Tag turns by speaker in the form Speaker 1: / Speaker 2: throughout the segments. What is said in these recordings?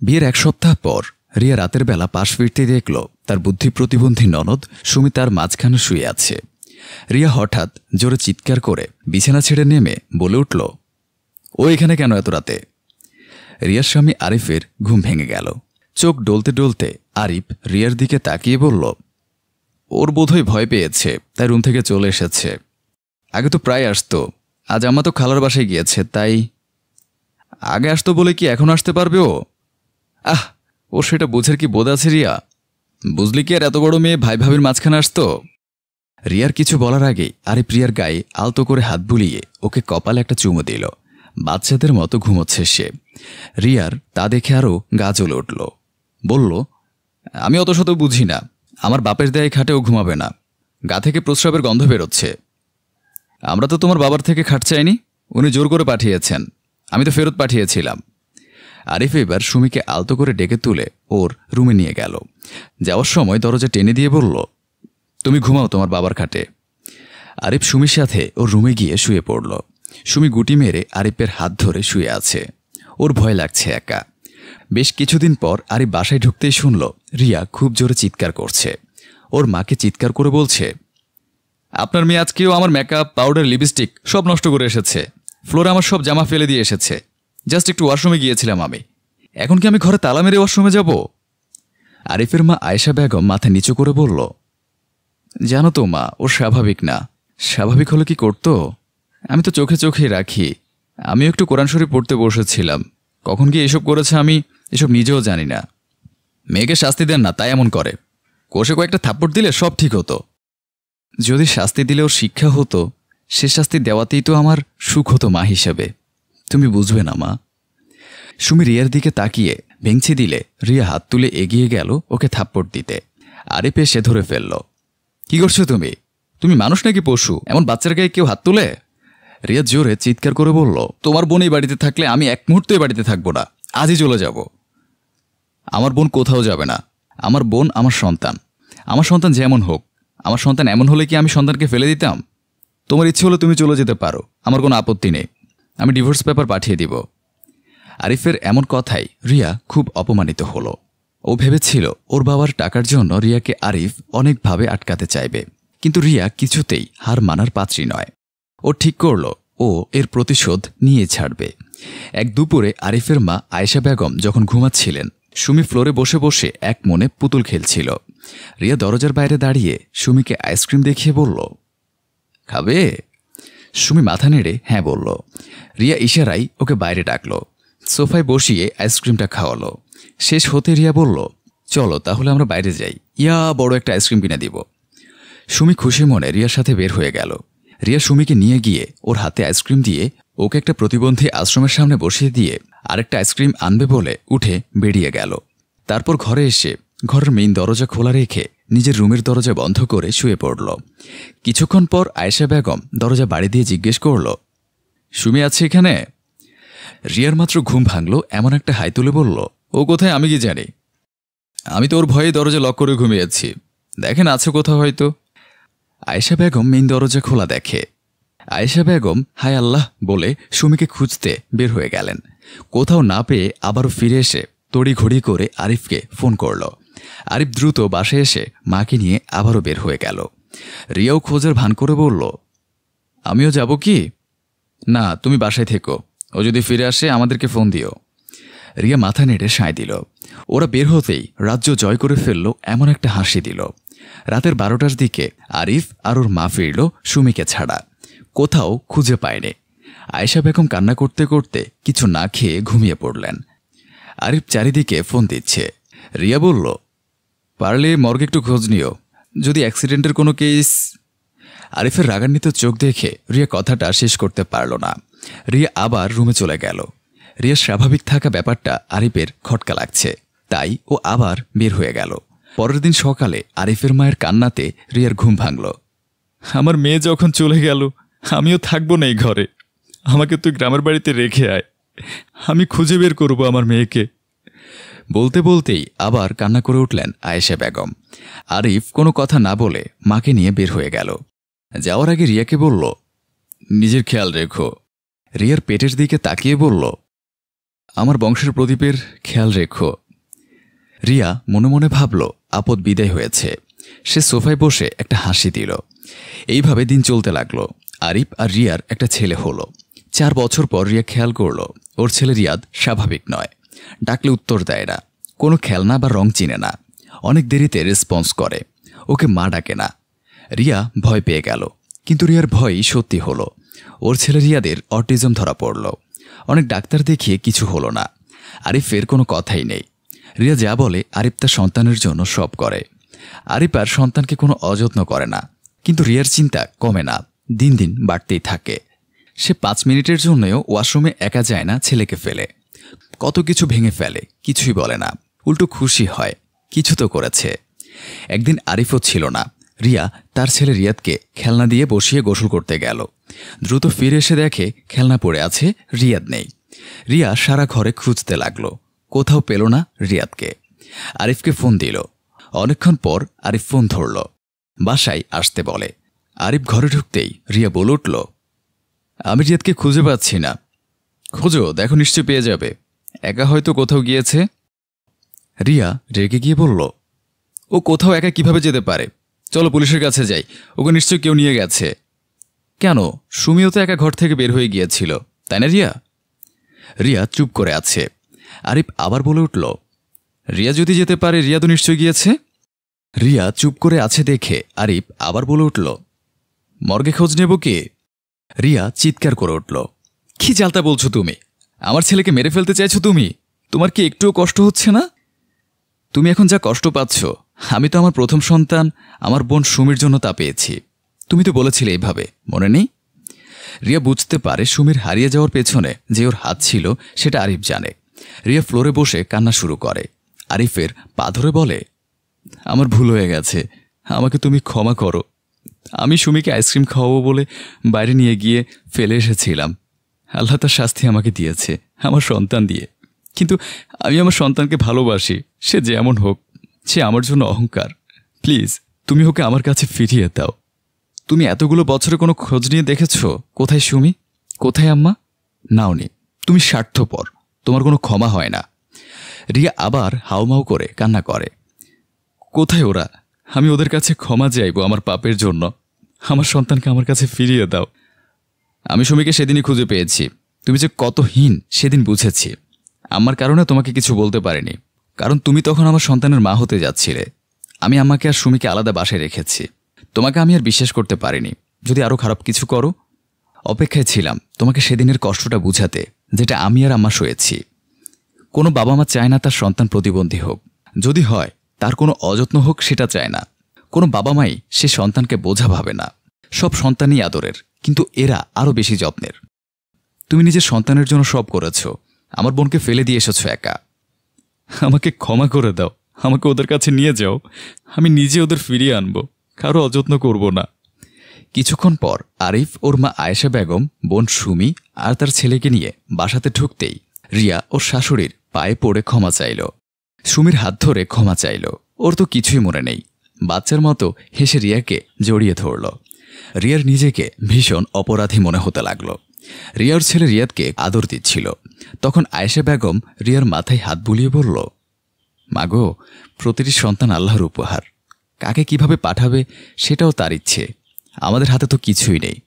Speaker 1: বিয়ের এক সপ্তাহ পর রিয়া রাতের বেলা পাশ ফিরতে দেখল তার বুদ্ধি প্রতিবন্ধী ননদ সুমি তার মাঝখানে শুয়ে আছে। রিয়া হঠাৎ জোরে চিৎকার করে বিছানা ছেড়ে নেমে বলে উঠল, ও এখানে কেন এত রাতে? রিয়ার স্বামী আরিফের ঘুম ভেঙে গেল। চোখ ডলতে ডলতে আরিফ রিয়ার দিকে তাকিয়ে বলল, ওর বোধহয় ভয় পেয়েছে, তাই রুম থেকে চলে এসেছে। আগে তো প্রায় আসতো, আজ আমা তো খালার বাসায় গিয়েছে, তাই। আগে আসতো বলে কি এখন আসতে পারবে ও? ওর সেটা বোঝার কি বোধ আছে রিয়া? বুঝলি কি আর এত বড় মেয়ে ভাই ভাবির মাঝখানে আসতো? রিয়ার কিছু বলার আগেই আরিফ রিয়ার গায়ে আলতো করে হাত বুলিয়ে ওকে কপালে একটা চুমু দিল। বাচ্চাদের মতো ঘুমোচ্ছে সে। রিয়ার তা দেখে আরও গা জ্বলে উঠল। বলল, আমি অত শত বুঝি না, আমার বাপের দেয় খাটেও ঘুমাবে না, গা থেকে প্রস্রাবের গন্ধ বেরোচ্ছে। আমরা তো তোমার বাবার থেকে খাট চাইনি, উনি জোর করে পাঠিয়েছেন, আমি তো ফেরত পাঠিয়েছিলাম। আরিফ এবার সুমিকে আলতো করে ডেকে তুলে ওর রুমে নিয়ে গেল। যাওয়ার সময় দরজা টেনে দিয়ে বলল, তুমি ঘুমাও তোমার বাবার খাটে। আরিফ সুমির সাথে ওর রুমে গিয়ে শুয়ে পড়ল। সুমি গুটি মেরে আরিফের হাত ধরে শুয়ে আছে। ওর ভয় লাগছে একা। বেশ কিছুদিন পর আরিফ বাসায় ঢুকতেই শুনল রিয়া খুব জোরে চিৎকার করছে। ওর মাকে চিৎকার করে বলছে, আপনার মেয়ে আজকেও আমার মেকআপ, পাউডার, লিপস্টিক সব নষ্ট করে এসেছে। ফ্লোরে আমার সব জামা ফেলে দিয়ে এসেছে। জাস্ট একটু ওয়াশরুমে গিয়েছিলাম আমি, এখন কি আমি ঘরে তালা মেরে ওয়াশরুমে যাব? আরিফের মা আয়েশা বেগম মাথা নিচু করে বলল, জানো তো মা, ও স্বাভাবিক না। স্বাভাবিক হলে কি করতো? আমি তো চোখে চোখেই রাখি। আমিও একটু কোরআন শরীফ পড়তে বসেছিলাম, কখন কি এসব করেছে আমি এসব নিজেও জানি না। মেয়েকে শাস্তি দেন না, তাই এমন করে। কোষে কয়েকটা থাপ্পড় দিলে সব ঠিক হতো। যদি শাস্তি দিলেও শিক্ষা হতো, সে শাস্তি দেওয়াতেই তো আমার সুখ হতো মা হিসেবে। তুমি বুঝবে না মা। সুমি রিয়ার দিকে তাকিয়ে ভেঙচি দিলে রিয়া হাত তুলে এগিয়ে গেল ওকে থাপ্পড় দিতে। আরিফ এসে ধরে ফেলল। কি করছো তুমি? তুমি মানুষ নাকি পশু? এমন বাচ্চার গায়ে কেউ হাত তুলে? রিয়া জোরে চিৎকার করে বলল, তোমার বোন এই বাড়িতে থাকলে আমি এক মুহূর্তে বাড়িতে থাকবো না, আজই চলে যাব। আমার বোন কোথাও যাবে না। আমার বোন আমার সন্তান। আমার সন্তান যেমন হোক, আমার সন্তান এমন হলে কি আমি সন্তানকে ফেলে দিতাম? তোমার ইচ্ছে হলে তুমি চলে যেতে পারো, আমার কোনো আপত্তি নেই। আমি ডিভোর্স পেপার পাঠিয়ে দিব। আরিফের এমন কথাই রিয়া খুব অপমানিত হলো। ও ভেবেছিল ওর বাবার টাকার জন্য রিয়াকে আরিফ অনেকভাবে আটকাতে চাইবে, কিন্তু রিয়া কিছুতেই হার মানার পাত্রী নয়। ও ঠিক করল ও এর প্রতিশোধ নিয়ে ছাড়বে। এক দুপুরে আরিফের মা আয়েশা বেগম যখন ঘুমাচ্ছিলেন, সুমি ফ্লোরে বসে বসে এক মনে পুতুল খেলছিল। রিয়া দরজার বাইরে দাঁড়িয়ে সুমিকে আইসক্রিম দেখিয়ে বলল, খাবে? সুমি মাথা নেড়ে হ্যাঁ বলল। রিয়া ইশারাই ওকে বাইরে ডাকল। সোফায় বসিয়ে আইসক্রিমটা খাওয়ালো। শেষ হতে রিয়া বলল, চলো তাহলে আমরা বাইরে যাই, বড় একটা আইসক্রিম কিনে দিব। সুমি খুশি মনে রিয়ার সাথে বের হয়ে গেল। রিয়া সুমিকে নিয়ে গিয়ে ওর হাতে আইসক্রিম দিয়ে ওকে একটা প্রতিবন্ধী আশ্রমের সামনে বসিয়ে দিয়ে আরেকটা আইসক্রিম আনবে বলে উঠে বেরিয়ে গেল। তারপর ঘরে এসে ঘরের মেইন দরজা খোলা রেখে নিজের রুমের দরজা বন্ধ করে শুয়ে পড়ল। কিছুক্ষণ পর আয়েশা বেগম দরজা বাড়ি দিয়ে জিজ্ঞেস করল, সুমি আছে এখানে? রিয়ার মাত্র ঘুম ভাঙল এমন একটা হাই তুলে বলল, ও কোথায় আমি কি জানি? আমি তো ওর ভয়ে দরজা লক করে ঘুমিয়েছি, দেখেন আছে কোথাও হয়তো। আয়েশা বেগম মেইন দরজা খোলা দেখে। আয়েশা বেগম হায় আল্লাহ বলে সুমিকে খুঁজতে বের হয়ে গেলেন। কোথাও না পেয়ে আবারও ফিরে এসে তড়িঘড়ি করে আরিফকে ফোন করল। আরিফ দ্রুত বাসায় এসে মাকে নিয়ে আবারও বের হয়ে গেল। রিয়াও খোঁজার ভান করে বলল, আমিও যাব কি? না, তুমি বাসায় থেকো, ও যদি ফিরে আসে আমাদেরকে ফোন দিও। রিয়া মাথা নেড়ে সায় দিল। ওরা বের হতেই রাজ্য জয় করে ফেলল এমন একটা হাসি দিল। রাতের 12টার দিকে আরিফ আর ওর মা ফিরল সুমিকে ছাড়া। কোথাও খুঁজে পায়নি। আয়েশা বেগম কান্না করতে করতে কিছু না খেয়ে ঘুমিয়ে পড়লেন। আরিফ চারিদিকে ফোন দিচ্ছে। রিয়া বলল, পারলে মর্গে একটু খোঁজ নিও, যদি অ্যাক্সিডেন্টের কোনো কেস। আরিফের রাগান্বিত চোখ দেখে রিয়া কথাটা শেষ করতে পারল না। রিয়া আবার রুমে চলে গেল। রিয়ার স্বাভাবিক থাকা ব্যাপারটা আরিফের খটকা লাগছে, তাই ও আবার বের হয়ে গেল। পরের দিন সকালে আরিফের মায়ের কান্নাতে রিয়ার ঘুম ভাঙল। আমার মেয়ে যখন চলে গেল, আমিও থাকবো না এই ঘরে। আমাকে তুই গ্রামের বাড়িতে রেখে আয়, আমি খুঁজে বের করব আমার মেয়েকে। বলতে বলতেই আবার কান্না করে উঠলেন আয়েশা বেগম। আরিফ কোনো কথা না বলে মাকে নিয়ে বের হয়ে গেল। যাওয়ার আগে রিয়াকে বলল, নিজের খেয়াল রেখো। রিয়ার পেটের দিকে তাকিয়ে বলল, আমার বংশের প্রদীপের খেয়াল রেখো। রিয়া মনে মনে ভাবল আপদ বিদায় হয়েছে। সে সোফায় বসে একটা হাসি দিল। এইভাবে দিন চলতে লাগলো। আরিফ আর রিয়ার একটা ছেলে হলো। 4 বছর পর রিয়া খেয়াল করল ওর ছেলে রিয়াদ স্বাভাবিক নয়। ডাকলে উত্তর দেয় না, কোনো খেলনা বা রং চিনে না, অনেক দেরিতে রেসপন্স করে, ওকে মা ডাকে না। রিয়া ভয় পেয়ে গেল, কিন্তু রিয়ার ভয়ই সত্যি হলো। ওর ছেলে রিয়াদের অটিজম ধরা পড়ল। অনেক ডাক্তার দেখিয়ে কিছু হলো না। আরিফের কোনো কথাই নেই। রিয়া যা বলে আরিফ তার সন্তানের জন্য সব করে। আরিফ আর সন্তানকে কোনো অযত্ন করে না, কিন্তু রিয়ার চিন্তা কমে না, দিন দিন বাড়তেই থাকে। সে 5 মিনিটের জন্যও ওয়াশরুমে একা যায় না ছেলেকে ফেলে। কত কিছু ভেঙে ফেলে, কিছুই বলে না, উল্টো খুশি হয়, কিছু তো করেছে। একদিন আরিফও ছিল না। রিয়া তার ছেলে রিয়াদকে খেলনা দিয়ে বসিয়ে গোসল করতে গেল। দ্রুত ফিরে এসে দেখে খেলনা পড়ে আছে, রিয়াদ নেই। রিয়া সারা ঘরে খুঁজতে লাগলো, কোথাও পেল না রিয়াদকে। আরিফকে ফোন দিল। অনেকক্ষণ পর আরিফ ফোন ধরল, বাসায় আসতে বলে। আরিফ ঘরে ঢুকতেই রিয়া বলে উঠল, আমি রিয়াদকে খুঁজে পাচ্ছি না। খোঁজো, দেখো নিশ্চয় পেয়ে যাবে, একা হয়তো কোথাও গিয়েছে। রিয়া রেগে গিয়ে বলল, ও কোথাও একা কিভাবে যেতে পারে? চলো পুলিশের কাছে যাই, ওকে নিশ্চয় কেউ নিয়ে গেছে। কেন, সুমিও তো একা ঘর থেকে বের হয়ে গিয়েছিল, তাই না রিয়া? রিয়া চুপ করে আছে। আরিফ আবার বলে উঠল, রিয়া যদি যেতে পারে, রিয়া তো নিশ্চয় গিয়েছে। রিয়া চুপ করে আছে দেখে আরিফ আবার বলে উঠল, মর্গে খোঁজ নেব কে? রিয়া চিৎকার করে উঠল, কি জালতা বলছো তুমি? আমার ছেলেকে মেরে ফেলতে চাইছো তুমি? তোমার কি একটুও কষ্ট হচ্ছে না? তুমি এখন যা কষ্ট পাচ্ছ, আমি তো আমার প্রথম সন্তান আমার বোন সুমির জন্য তা পেয়েছি। তুমি তো বলেছিলে এইভাবে, মনে নেই? রিয়া বুঝতে পারে সুমির হারিয়ে যাওয়ার পেছনে যে ওর হাত ছিল সেটা আরিফ জানে। রিয়া ফ্লোরে বসে কান্না শুরু করে। আরিফের পা ধরে বলে, আমার ভুল হয়ে গেছে, আমাকে তুমি ক্ষমা করো। আমি সুমিকে আইসক্রিম খাওয়াবো বলে বাইরে নিয়ে গিয়ে ফেলে এসেছিলাম। আল্লাহ তার শাস্তি আমাকে দিয়েছে আমার সন্তান দিয়ে, কিন্তু আমি আমার সন্তানকে ভালোবাসি, সে যেমন হোক, সে আমার জন্য অহংকার। প্লিজ তুমি ওকে আমার কাছে ফিরিয়ে দাও। তুমি এতগুলো বছরে কোনো খোঁজ নিয়ে দেখেছ কোথায় সুমি, কোথায় আম্মা? নাওনি। তুমি স্বার্থপর, তোমার কোনো ক্ষমা হয় না। রিয়া আবার হাউমাউ করে কান্না করে। কোথায় ওরা? আমি ওদের কাছে ক্ষমা চাইব আমার পাপের জন্য। আমার সন্তানকে আমার কাছে ফিরিয়ে দাও। আমি সুমিকে সেদিনই খুঁজে পেয়েছি। তুমি যে কত হীন সেদিন বুঝেছি। আমার কারণে তোমাকে কিছু বলতে পারিনি, কারণ তুমি তখন আমার সন্তানের মা হতে যাচ্ছিলে। আমি আম্মাকে আর সুমিকে আলাদা বাসায় রেখেছি। তোমাকে আমি আর বিশ্বাস করতে পারিনি, যদি আরও খারাপ কিছু করো। অপেক্ষায় ছিলাম তোমাকে সেদিনের কষ্টটা বুঝাতে, যেটা আমি আর আম্মা সয়েছি। কোনো বাবা মা চায় না তার সন্তান প্রতিবন্ধী হোক, যদি হয় তার কোনো অযত্ন হোক সেটা চায় না। কোনো বাবা মাই সে সন্তানকে বোঝা ভাবে না। সব সন্তানই আদরের, কিন্তু এরা আরও বেশি যত্নের। তুমি নিজের সন্তানের জন্য সব করেছ, আমার বোনকে ফেলে দিয়ে এসেছ একা। আমাকে ক্ষমা করে দাও, আমাকে ওদের কাছে নিয়ে যাও। আমি নিজে ওদের ফিরিয়ে আনবো, কারো অযত্ন করব না। কিছুক্ষণ পর আরিফ, ওর মা আয়েশা বেগম, বোন সুমি আর তার ছেলেকে নিয়ে বাসাতে ঢুকতেই রিয়া ওর শাশুড়ির পায়ে পড়ে ক্ষমা চাইল। সুমির হাত ধরে ক্ষমা চাইল। ওর তো কিছুই মনে নেই। বাচ্চার মতো হেসে রিয়াকে জড়িয়ে ধরল। রিয়ার নিজেকে ভীষণ অপরাধী মনে হতে লাগল। রিয়ার ছেলে রিয়াদকে আদর দিচ্ছিল। তখন আয়েশা বেগম রিয়ার মাথায় হাত বুলিয়ে বলল, মাগো, প্রতিটি সন্তান আল্লাহর উপহার। কাকে কিভাবে পাঠাবে সেটাও তার ইচ্ছে। আমাদের হাতে তো কিছুই নেই।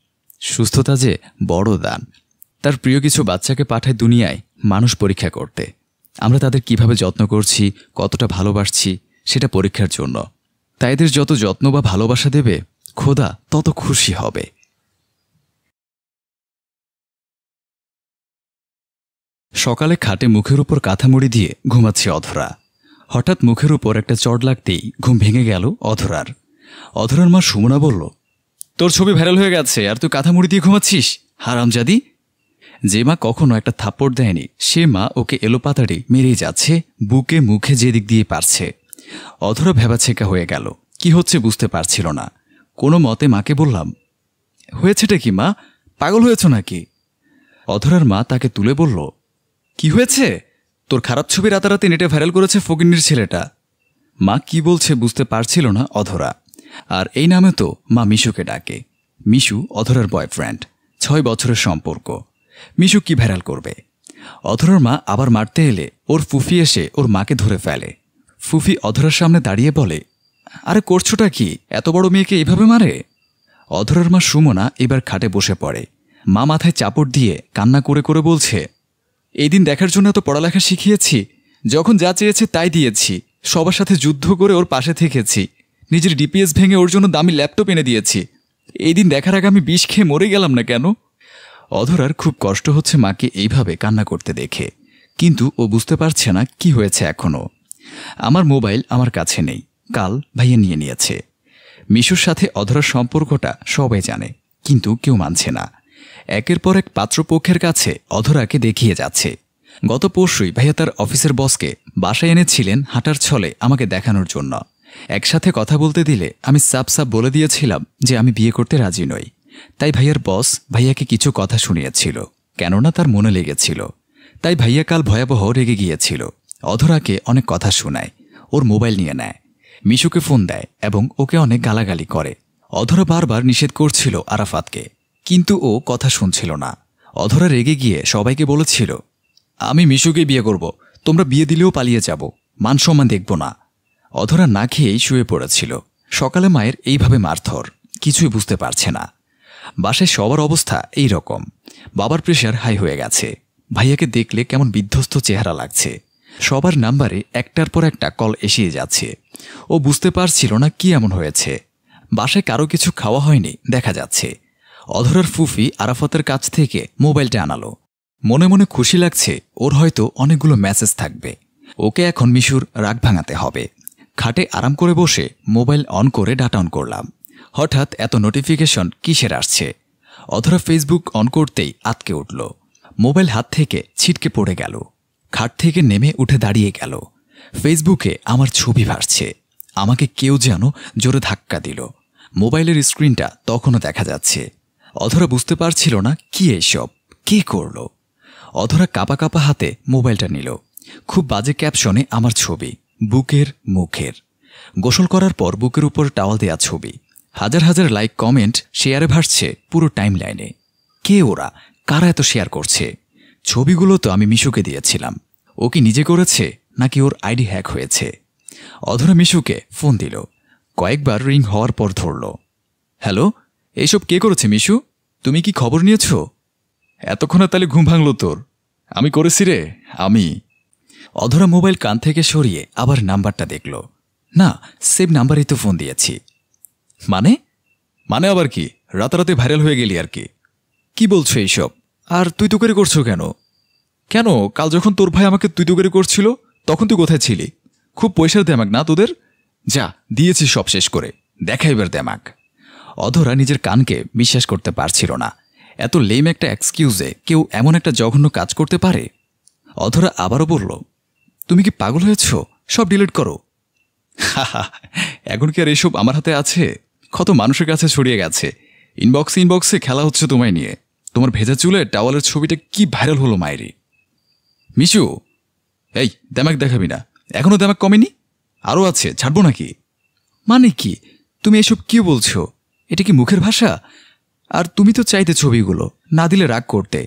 Speaker 1: সুস্থতা যে বড় দান। তার প্রিয় কিছু বাচ্চাকে পাঠায় দুনিয়ায় মানুষ পরীক্ষা করতে। আমরা তাদের কিভাবে যত্ন করছি, কতটা ভালোবাসছি, সেটা পরীক্ষার জন্য। তাই এদের যত যত্ন বা ভালোবাসা দেবে, খোদা তত খুশি হবে। সকালে খাটে মুখের উপর কাঁথা মুড়ি দিয়ে ঘুমাচ্ছে অধরা। হঠাৎ মুখের উপর একটা চড় লাগতেই ঘুম ভেঙে গেল অধরার। অধরার মা সুমনা বলল, তোর ছবি ভাইরাল হয়ে গেছে আর তুই কাঁথা মুড়ি দিয়ে ঘুমাচ্ছিস, হারামজাদি। যে মা কখনো একটা থাপ্পড় দেয়নি, সে মা ওকে এলোপাতাড়ি মেরেই যাচ্ছে, বুকে মুখে যেদিক দিয়ে পারছে। অধরা ভেবাছেকা হয়ে গেল, কি হচ্ছে বুঝতে পারছিল না। কোনো মতে মাকে বললাম, হয়েছেটা কি মা, পাগল হয়েছ নাকি? অধরার মা তাকে তুলে বলল, কি হয়েছে? তোর খারাপ ছবি রাতারাতি নেটে ভাইরাল করেছে ফকিন্নির ছেলেটা। মা কি বলছে বুঝতে পারছিল না অধরা। আর এই নামে তো মা মিশুকে ডাকে। মিশু অধরার বয়ফ্রেন্ড, 6 বছরের সম্পর্ক। মিশু কি ভাইরাল করবে? অধরার মা আবার মারতে এলে ওর ফুফি এসে ওর মাকে ধরে ফেলে। ফুফি অধরার সামনে দাঁড়িয়ে বলে, আরে করছোটা কি, এত বড় মেয়েকে এইভাবে মারে? অধরার মা সুমনা এবার খাটে বসে পড়ে। মা মাথায় চাপড় দিয়ে কান্না করে করে বলছে, এই দিন দেখার জন্য এত পড়ালেখা শিখিয়েছি, যখন যা চেয়েছে তাই দিয়েছি, সবার সাথে যুদ্ধ করে ওর পাশে থেকেছি, নিজের ডিপিএস ভেঙে ওর জন্য দামি ল্যাপটপ এনে দিয়েছি। এই দিন দেখার আগে আমি বিষ খেয়ে মরে গেলাম না কেন? অধরার খুব কষ্ট হচ্ছে মাকে এইভাবে কান্না করতে দেখে, কিন্তু ও বুঝতে পারছে না কি হয়েছে এখনো। আমার মোবাইল আমার কাছে নেই, কাল ভাইয়া নিয়ে নিয়েছে। মিশুর সাথে অধরার সম্পর্কটা সবাই জানে, কিন্তু কেউ মানছে না। একের পর এক পাত্রপক্ষের কাছে অধরাকে দেখিয়ে যাচ্ছে। গত পরশুই ভাইয়া তার অফিসের বসকে বাসায় এনেছিলেন হাঁটার ছলে আমাকে দেখানোর জন্য। একসাথে কথা বলতে দিলে আমি সাপ সাপ বলে দিয়েছিলাম যে আমি বিয়ে করতে রাজি নই। তাই ভাইয়ার বস ভাইয়াকে কিছু কথা শুনিয়েছিল, কেননা তার মনে লেগেছিল। তাই ভাইয়া কাল ভয়াবহ রেগে গিয়েছিল। অধরাকে অনেক কথা শোনায়, ওর মোবাইল নিয়ে নেয়, মিশুকে ফোন দেয় এবং ওকে অনেক গালাগালি করে। অধরা বারবার নিষেধ করছিল আরাফাতকে, কিন্তু ও কথা শুনছিল না। অধরা রেগে গিয়ে সবাইকে বলেছিল, আমি মিশুকে বিয়ে করব, তোমরা বিয়ে দিলেও পালিয়ে যাব, মান সম্মান দেখব না। অধরা না খেয়েই শুয়ে পড়েছিল। সকালে মায়ের এইভাবে মারধর, কিছুই বুঝতে পারছে না। বাসায় সবার অবস্থা এই রকম। বাবার প্রেশার হাই হয়ে গেছে, ভাইয়াকে দেখলে কেমন বিধ্বস্ত চেহারা লাগছে। সবার নাম্বারে একটার পর একটা কল এসিয়ে যাচ্ছে। ও বুঝতে পারছিল না কি এমন হয়েছে। বাসায় কারো কিছু খাওয়া হয়নি দেখা যাচ্ছে। অধরার ফুফি আরাফাতের কাছ থেকে মোবাইলটা আনালো। মনে মনে খুশি লাগছে, ওর হয়তো অনেকগুলো মেসেজ থাকবে। ওকে এখন মিশুর রাগ ভাঙাতে হবে। খাটে আরাম করে বসে মোবাইল অন করে ডাটা অন করলাম। হঠাৎ এত নোটিফিকেশন কিসের আসছে? অধরা ফেসবুক অন করতেই আটকে উঠল। মোবাইল হাত থেকে ছিটকে পড়ে গেল। খাট থেকে নেমে উঠে দাঁড়িয়ে গেল। ফেসবুকে আমার ছবি ভাসছে। আমাকে কেউ যেন জোরে ধাক্কা দিল। মোবাইলের স্ক্রিনটা তখনও দেখা যাচ্ছে। অধরা বুঝতে পারছিল না কি এসব, কে করল। অধরা কাঁপা কাঁপা হাতে মোবাইলটা নিল। খুব বাজে ক্যাপশনে আমার ছবি, বুকের মুখের। গোসল করার পর বুকের উপর টাওয়াল দেয়া ছবি। হাজার হাজার লাইক কমেন্ট শেয়ারে ভাসছে পুরো টাইম লাইনে। কে ওরা, কারা এত শেয়ার করছে? ছবিগুলো তো আমি মিশুকে দিয়েছিলাম। ও কি নিজে করেছে নাকি ওর আইডি হ্যাক হয়েছে? অধরা মিশুকে ফোন দিল। কয়েকবার রিং হওয়ার পর ধরল। হ্যালো, এইসব কে করেছে মিশু? তুমি কি খবর নিয়েছ? এতক্ষণে তাহলে ঘুম ভাঙল তোর? আমি করেছি রে, আমি। অধরা মোবাইল কান থেকে সরিয়ে আবার নাম্বারটা দেখল। না, সেভ নাম্বারেই তো ফোন দিয়েছি। মানে মানে আবার কি? রাতারাতি ভাইরাল হয়ে গেলি আর কি? কি বলছো এইসব? আর তুই তো করে করছো কেন? কেন, কাল যখন তোর ভাই আমাকে তুই তো করে করছিল তখন তুই কোথায় ছিলি? খুব পয়সার দেমাক না তোদের? যা দিয়েছি সব শেষ করে, দেখা এবার দেমাক। অধরা নিজের কানকে বিশ্বাস করতে পারছিল না। এত লেম একটা এক্সকিউজে কেউ এমন একটা জঘন্য কাজ করতে পারে? অধরা আবারও বলল, তুমি কি পাগল হয়েছ? সব ডিলিট করো। এখন কি আর এসব আমার হাতে আছে? কত মানুষের কাছে ছড়িয়ে গেছে। ইনবক্সে খেলা হচ্ছে তোমায় নিয়ে। তোমার ভেজা চুলে টাওয়ালের ছবিটা কি ভাইরাল হলো মায়েরি। মিশু, এই দেমাক দেখাবি না, এখনো দেমাক কমেনি? আরও আছে, ছাড়বো নাকি? মানে কি তুমি এসব কি বলছো? এটা কি মুখের ভাষা? আর তুমি তো চাইতে ছবিগুলো না দিলে রাগ করতে।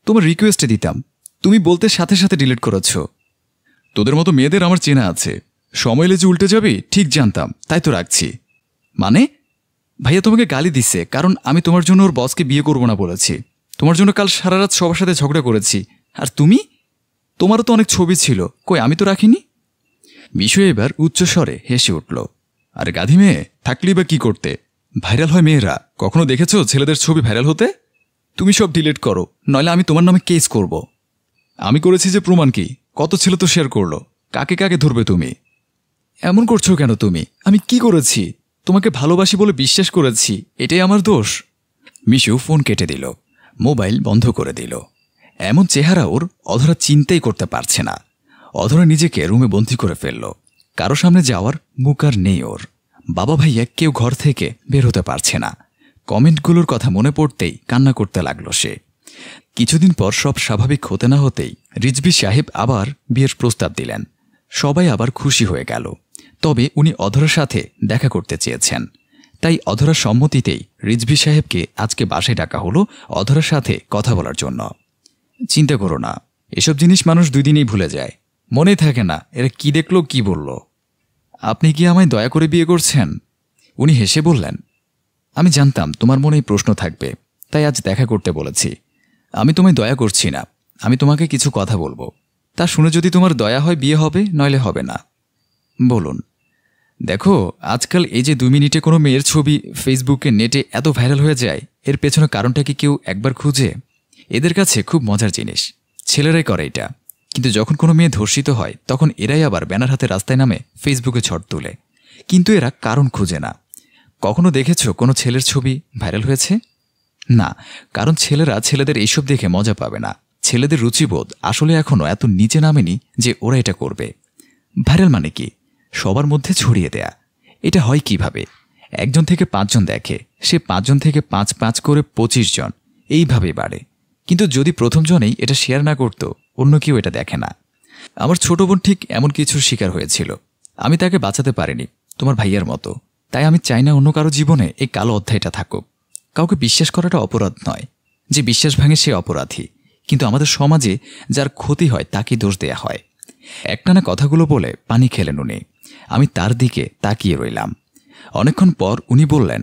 Speaker 1: তোমার রিকোয়েস্টে দিতাম, তুমি বলতে সাথে সাথে ডিলিট করেছ। তোদের মতো মেয়েদের আমার চেনা আছে, সময় এলে যে উল্টে যাবি ঠিক জানতাম, তাই তো রাখছি। মানে ভাইয়া তোমাকে গালি দিচ্ছে কারণ আমি তোমার জন্য ওর বসকে বিয়ে করবো না বলেছি। তোমার জন্য কাল সারা রাত সবার সাথে ঝগড়া করেছি। আর তুমি, তোমারও তো অনেক ছবি ছিল, কই আমি তো রাখিনি। মিশু এবার উচ্চস্বরে হেসে উঠল। আর গাধি মেয়ে থাকলেই বা কি করতে? ভাইরাল হয় মেয়েরা, কখনো দেখেছো ছেলেদের ছবি ভাইরাল হতে? তুমি সব ডিলিট করো, নইলে আমি তোমার নামে কেস করব। আমি করেছি যে প্রমাণ কি? কত ছেলে তো শেয়ার করলো, কাকে কাকে ধরবে তুমি? এমন করছো কেন তুমি? আমি কি করেছি? তোমাকে ভালোবাসি বলে বিশ্বাস করেছি, এটাই আমার দোষ? মিশু ফোন কেটে দিল, মোবাইল বন্ধ করে দিল। এমন চেহারা ওর অধরা চিন্তাই করতে পারছে না। অধরা নিজেকে রুমে বন্দী করে ফেলল। কারো সামনে যাওয়ার মুখ আর নেই ওর। বাবা ভাইয়া কেউ ঘর থেকে বের হতে পারছে না। কমেন্টগুলোর কথা মনে পড়তেই কান্না করতে লাগলো সে। কিছুদিন পর সব স্বাভাবিক হতে না হতেই রিজভী সাহেব আবার বিয়ের প্রস্তাব দিলেন। সবাই আবার খুশি হয়ে গেল। তবে উনি অধরার সাথে দেখা করতে চেয়েছেন। তাই অধরার সম্মতিতেই রিজভী সাহেবকে আজকে বাসায় ডাকা হলো অধরার সাথে কথা বলার জন্য। চিন্তা করো না, এসব জিনিস মানুষ 2 দিনেই ভুলে যায়, মনেই থাকে না এরা কি দেখলো কি বলল। আপনি কি আমায় দয়া করে বিয়ে করছেন? উনি হেসে বললেন, আমি জানতাম তোমার মনে এই প্রশ্ন থাকবে, তাই আজ দেখা করতে বলেছি। আমি তোমায় দয়া করছি না, আমি তোমাকে কিছু কথা বলবো, তা শুনে যদি তোমার দয়া হয় বিয়ে হবে, নইলে হবে না। বলুন। দেখো, আজকাল এই যে 2 মিনিটে কোনো মেয়ের ছবি ফেসবুকে নেটে এত ভাইরাল হয়ে যায়, এর পেছনে কারণটা কি কেউ একবার খুঁজে? এদের কাছে খুব মজার জিনিস, ছেলেরাই করে এটা, কিন্তু যখন কোনো মেয়ে ধর্ষিত হয় তখন এরাই আবার ব্যানার হাতে রাস্তায় নামে ফেসবুকে ঝড় তুলে, কিন্তু এরা কারণ খুঁজে না। কখনো দেখেছো কোনো ছেলের ছবি ভাইরাল হয়েছে? না, কারণ ছেলেরা ছেলেদের এইসব দেখে মজা পাবে না। ছেলেদের রুচিবোধ আসলে এখনও এত নিচে নামেনি যে ওরা এটা করবে। ভাইরাল মানে কি? সবার মধ্যে ছড়িয়ে দেয়া। এটা হয় কিভাবে? 1 জন থেকে 5 জন দেখে, সে 5 জন থেকে 5 করে 25 জন, এইভাবেই বাড়ে। কিন্তু যদি প্রথম জনেই এটা শেয়ার না করত, অন্য কেউ এটা দেখে না। আমার ছোট বোন ঠিক এমন কিছুর শিকার হয়েছিল। আমি তাকে বাঁচাতে পারিনি, তোমার ভাইয়ার মতো। তাই আমি চাই না অন্য কারো জীবনে এই কালো অধ্যায়টা থাকুক। কাউকে বিশ্বাস করাটা অপরাধ নয়, যে বিশ্বাস ভাঙে সে অপরাধী। কিন্তু আমাদের সমাজে যার ক্ষতি হয় তাকে দোষ দেয়া হয়। একটানা কথাগুলো বলে পানি খেলেন উনি। আমি তার দিকে তাকিয়ে রইলাম। অনেকক্ষণ পর উনি বললেন,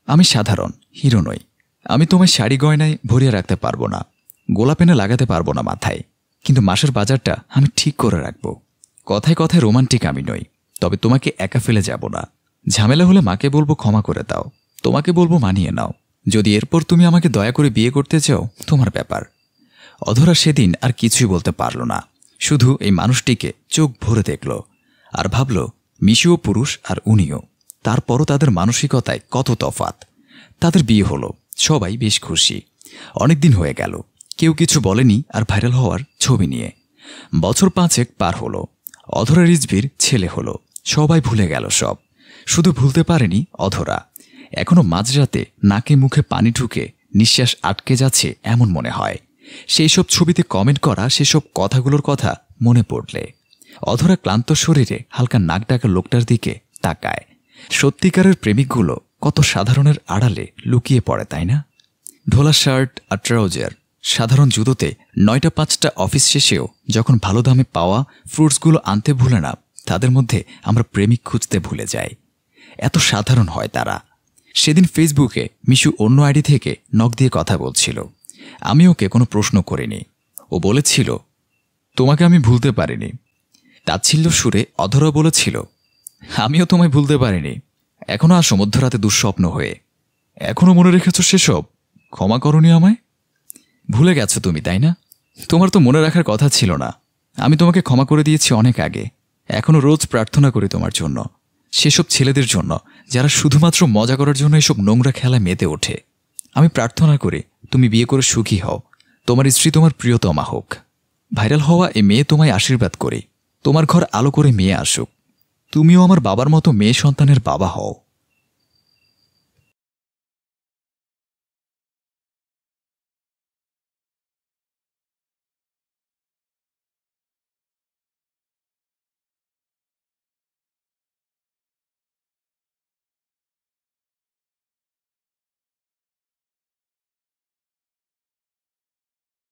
Speaker 1: আমি সাধারণ, হিরো নই। আমি তোমায় শাড়ি গয়নায় ভরিয়ে রাখতে পারবো না, গোলাপ এনে লাগাতে পারবো না মাথায়, কিন্তু মাসের বাজারটা আমি ঠিক করে রাখবো। কথায় কথায় রোমান্টিক আমি নই, তবে তোমাকে একা ফেলে যাব না। ঝামেলা হলে মাকে বলবো ক্ষমা করে দাও, তোমাকে বলবো মানিয়ে নাও। যদি এরপর তুমি আমাকে দয়া করে বিয়ে করতে চাও, তোমার ব্যাপার। অধরা সেদিন আর কিছুই বলতে পারল না, শুধু এই মানুষটিকে চোখ ভরে দেখল আর ভাবল, মিশুও পুরুষ আর উনিও। তারপরও তাদের মানসিকতায় কত তফাৎ। তাদের বিয়ে হলো, সবাই বেশ খুশি। অনেকদিন হয়ে গেল, কেউ কিছু বলেনি আর ভাইরাল হওয়ার ছবি নিয়ে। বছর 5 পার হলো, অধরা রিজভির ছেলে হলো। সবাই ভুলে গেল সব, শুধু ভুলতে পারেনি অধরা। এখনো মাঝরাতে নাকে মুখে পানি ঢুকে নিঃশ্বাস আটকে যাচ্ছে এমন মনে হয়। সেই সব ছবিতে কমেন্ট করা সেসব কথাগুলোর কথা মনে পড়লে অধরা ক্লান্ত শরীরে হালকা নাক ডাকা লোকটার দিকে তাকায়। সত্যিকারের প্রেমিকগুলো কত সাধারণের আড়ালে লুকিয়ে পড়ে, তাই না? ঢোলা শার্ট আর ট্রাউজার, সাধারণ জুতোতে 9টা 5টা অফিস শেষেও যখন ভালো দামে পাওয়া ফ্রুটসগুলো আনতে ভুলে না, তাদের মধ্যে আমরা প্রেমিক খুঁজতে ভুলে যাই। এত সাধারণ হয় তারা। সেদিন ফেসবুকে মিশু অন্য আইডি থেকে নক দিয়ে কথা বলছিল। আমি ওকে কোনো প্রশ্ন করিনি। ও বলেছিল, তোমাকে আমি ভুলতে পারিনি। তাচ্ছিল্য সুরে অধরা বলেছিল, আমিও তোমায় ভুলতে পারিনি। এখনো আসো মধ্যরাতে দুঃস্বপ্ন হয়ে। এখনো মনে রেখেছ সেসব? ক্ষমা করনি আমায়? ভুলে গেছো তুমি, তাই না? তোমার তো মনে রাখার কথা ছিল না। আমি তোমাকে ক্ষমা করে দিয়েছি অনেক আগে। এখনো রোজ প্রার্থনা করি তোমার জন্য, সেসব ছেলেদের জন্য যারা শুধুমাত্র মজা করার জন্য এসব নোংরা খেলায় মেতে ওঠে। আমি প্রার্থনা করি তুমি বিয়ে করে সুখী হও, তোমার স্ত্রী তোমার প্রিয়তমা হোক। ভাইরাল হওয়া এ মেয়ে তোমায় আশীর্বাদ করি, তোমার ঘর আলো করে মেয়ে আসুক। তুমিও আমার বাবার মতো মেয়ে সন্তানের বাবা হও।